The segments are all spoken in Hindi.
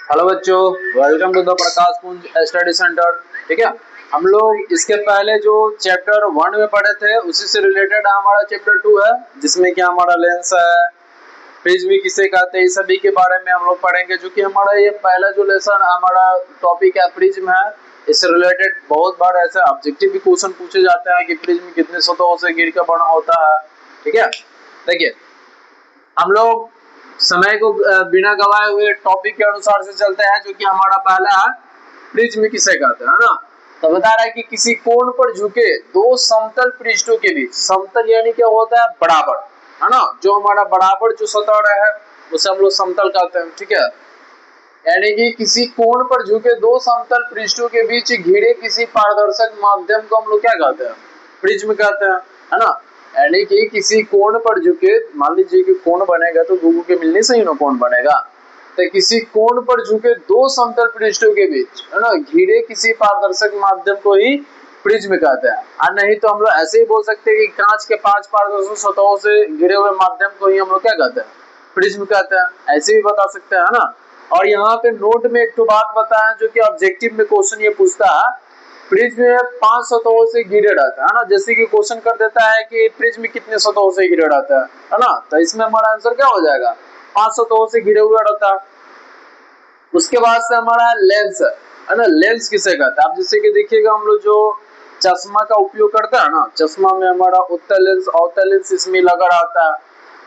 हेलो बच्चों, वेलकम टू द प्रकाश पुंज स्टडी सेंटर। ठीक है, हम लोग इसके पहले जो चैप्टर 1 में पढ़े थे उसी से रिलेटेड हमारा चैप्टर 2 है, जिसमें कि हमारा लेंस है, प्रिज्म किसे कहते हैं, इस सभी के बारे में हम लोग पढ़ेंगे। जो कि हमारा ये पहला जो लेसन हमारा टॉपिक है प्रिज्म है, इससे रिलेटेड बहुत बार ऐसे ऑब्जेक्टिव भी क्वेश्चन पूछे जाते हैं कि प्रिज्म कितने सतहों से घिर कर बना होता है। ठीक है, देखिए हम लोग समय को बिना गवाए हुए टॉपिक के अनुसार से चलते हैं। जो कि हमारा पहला है प्रिज्म किसे कहते हैं, है ना। तो बता रहा है कि किसी कोण पर झुके दो समतल पृष्ठों के बीच, समतल यानी क्या होता है, बराबर, है ना। जो हमारा बराबर जो सतह है उसे हम लोग समतल कहते हैं। ठीक है, यानी कि किसी कोण पर झुके दो समतल पृष्ठों के बीच घिरे किसी पारदर्शक माध्यम को हम लोग क्या कहते हैं, प्रिज्म कहते हैं, है ना। यानी कि किसी कोण पर झुके, मान लीजिए कि कोण बनेगा तो दोनों के मिलने से ही ना कोण बनेगा। तो किसी कोण पर झुके दो समतल पृष्ठों के बीच, है ना, घिरे किसी पारदर्शक माध्यम को ही प्रिज्म कहते हैं। और नहीं तो हम लोग ऐसे ही बोल सकते हैं कि कांच के 5 पारदर्शी सतहों से घिरे हुए माध्यम को ही हम लोग क्या कहते हैं, प्रिज्म कहते हैं। ऐसे भी बता सकते हैं, है ना। और यहाँ पे नोट में एक तो बात बताया जो कि ऑब्जेक्टिव में क्वेश्चन ये पूछता है, प्रिज्म 5 सतहों से घिरे रहता है ना। जैसे कि क्वेश्चन कर देता है कि प्रिज्म कितने सतहों से घिरे रहता है ना। तो इसमें हमारा आंसर क्या हो जाएगा, 5 सतहों से घिरे हुआ रहता है। उसके बाद से हमारा लेंस है ना। लेंस किसे कहते हैं, आप जैसे कि देखिएगा हम लोग जो चश्मा का उपयोग करता है ना, चश्मा में हमारा उत्तल लेंस अवतल लेंस इसमें लगा रहता है।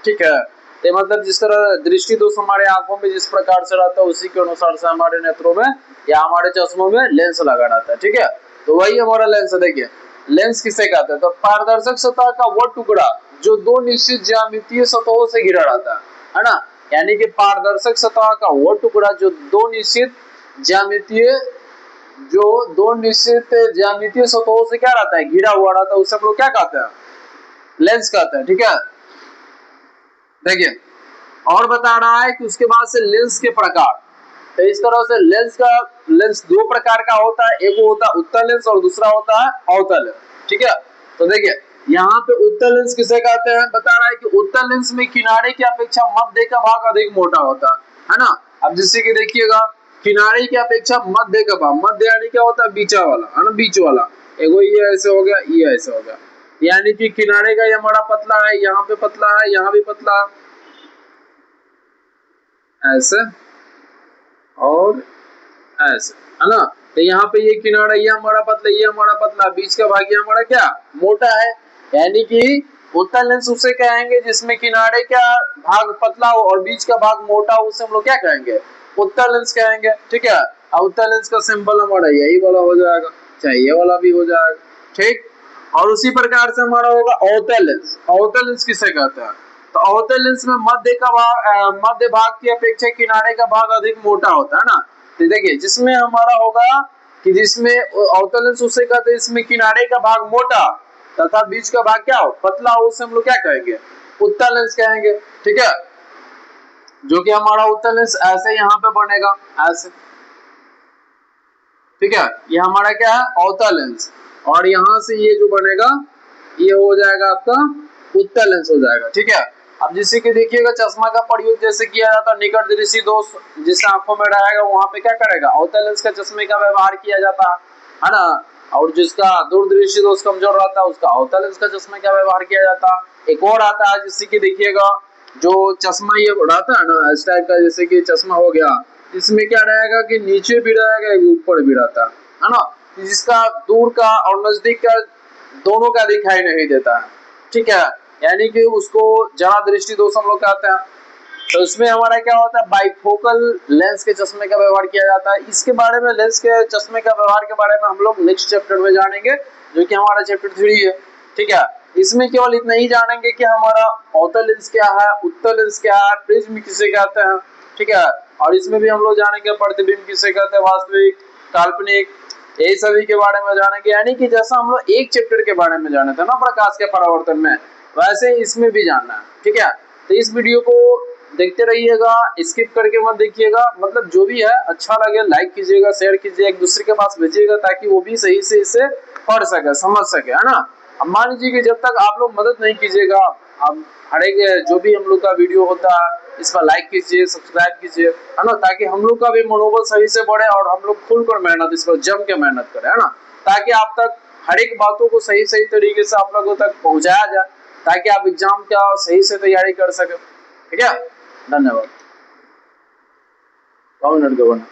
ठीक है, तो मतलब जिस तरह दृष्टि दोष हमारे आंखों में जिस प्रकार से रहता है उसी के अनुसार से हमारे नेत्रों में या हमारे चश्मों में लेंस लगा रहता है। ठीक है, तो वही हमारा लेंस है। देखिए लेंस किसे कहते हैं, तो पारदर्शक सतह का वो टुकड़ा जो दो निश्चित ज्यामितीय सतहों से घिरा रहता है ना। यानी कि पारदर्शक सतह का वो टुकड़ा जो दो निश्चित ज्यामितीय सतहों से क्या रहता है, घिरा हुआ रहता है, उसे हम लोग क्या कहते हैं, लेंस कहते हैं। ठीक है, देखिए और बता रहा है कि उसके बाद से लेंस के प्रकार। तो इस तरह से लेंस दो प्रकार का होता है, एक होता है उत्तल लेंस और दूसरा होता है अवतल लेंस। ठीक है, तो देखिए यहाँ पे उत्तल लेंस किसे कहते हैं, बता रहा है कि उत्तल लेंस में किनारे की अपेक्षा मध्य का भाग अधिक मोटा होता है ना। अब जिससे कि देखिएगा किनारे की अपेक्षा मध्य का भाग, मध्य यानी क्या होता है, बीचा वाला, है ना, बीच वाला। एगो ये ऐसे हो गया, ये ऐसे हो गया, यानी कि किनारे का ये हमारा पतला है, यहाँ पे पतला है, यहाँ भी पतला है, ऐसे और ऐसे, है ना। तो यहाँ पे ये किनारा ये हमारा पतला, ये हमारा पतला, बीच का भाग ये हमारा क्या मोटा है। यानी कि उत्तल लेंस उसे कहेंगे जिसमें किनारे का भाग पतला हो और बीच का भाग मोटा हो, उसे हम लोग क्या कहेंगे, उत्तल लेंस कहेंगे। ठीक है, और उत्तल लेंस का सिंबल हमारा यही वाला हो जाएगा, चाहे ये वाला भी हो जाएगा। ठीक, और उसी प्रकार से हमारा होगा अवतल लेंस। अवतल लेंस किसे कहते हैं, तो अवतल लेंस में मध्य भाग की अपेक्षा किनारे का भाग अधिक मोटा होता है ना। तो देखिए जिसमें हमारा होगा कि जिसमें अवतल लेंस उसे कहते हैं इसमें किनारे का भाग मोटा तथा बीच का भाग क्या हो, पतला हो, उसे हम लोग क्या कहेंगे, उत्तल लेंस कहेंगे। ठीक है, जो कि हमारा उत्तल लेंस ऐसे यहाँ पे बनेगा, ऐसे। ठीक है, ये हमारा क्या है, अवतल लेंस, और यहाँ से ये जो बनेगा ये हो जाएगा आपका उत्तल लेंस हो जाएगा। ठीक है, अब जैसे कि देखिएगा चश्मा का प्रयोग जैसे किया जाता है निकट दृष्टि दोष जिससे आंखों में रहेगा वहां पे क्या करेगा, अवतल लेंस का चश्मे का व्यवहार किया जाता है ना। और जिसका दूरदृष्टि दोष कमजोर रहता है उसका अवतल लेंस का चश्मे का व्यवहार किया जाता है। एक और आता है जिससे कि देखिएगा जो चश्मा ये रहता है ना इस टाइप का, जैसे कि चश्मा हो गया, इसमें क्या रहेगा कि नीचे भी रहेगा ऊपर भी रहता है ना, जिसका दूर का और नजदीक का दोनों का दिखाई नहीं देता है। ठीक है, यानी कि उसको जरा दृष्टि दोष हम लोग कहते हैं। तो इसमें हमारा क्या होता है, बाइफोकल लेंस के चश्मे का व्यवहार किया जाता है। इसके बारे में लेंस के चश्मे का व्यवहार के बारे में हम लोग नेक्स्ट चैप्टर में जानेंगे, जो कि हमारा चैप्टर 3 है। ठीक है, इसमें केवल इतना ही जानेंगे कि हमारा अवतल लेंस क्या है, उत्तल लेंस क्या है, प्रिज्म किसे कहते हैं। ठीक है, और इसमें भी हम लोग जानेंगे प्रतिबिंब किसे कहते हैं, वास्तविक, काल्पनिक, यही सभी के बारे में जानेंगे। यानी कि जैसा हम लोग एक चैप्टर के बारे में जाने थे ना प्रकाश के परावर्तन में, वैसे इसमें भी जानना है। ठीक है, तो इस वीडियो को देखते रहिएगा, स्किप करके मत देखिएगा। मतलब जो भी है अच्छा लगे लाइक कीजिएगा, शेयर कीजिए, एक दूसरे के पास भेजिएगा ताकि वो भी सही से इसे पढ़ सके, समझ सके, है ना। अब मान लीजिए कि जब तक आप लोग मदद नहीं कीजिएगा, हम हर एक जो भी हम लोग का वीडियो होता है इस पर लाइक कीजिए, सब्सक्राइब कीजिए, है ना, ताकि हम लोग का भी मनोबल सही से बढ़े और हम लोग खुलकर मेहनत इस पर जम के मेहनत करें, है ना, ताकि आप तक हर एक बातों को सही सही तरीके से आप लोगों तक पहुंचाया जाए, ताकि आप एग्जाम का सही से तैयारी कर सके। ठीक है, धन्यवाद। 1 मिनट गवर्नर।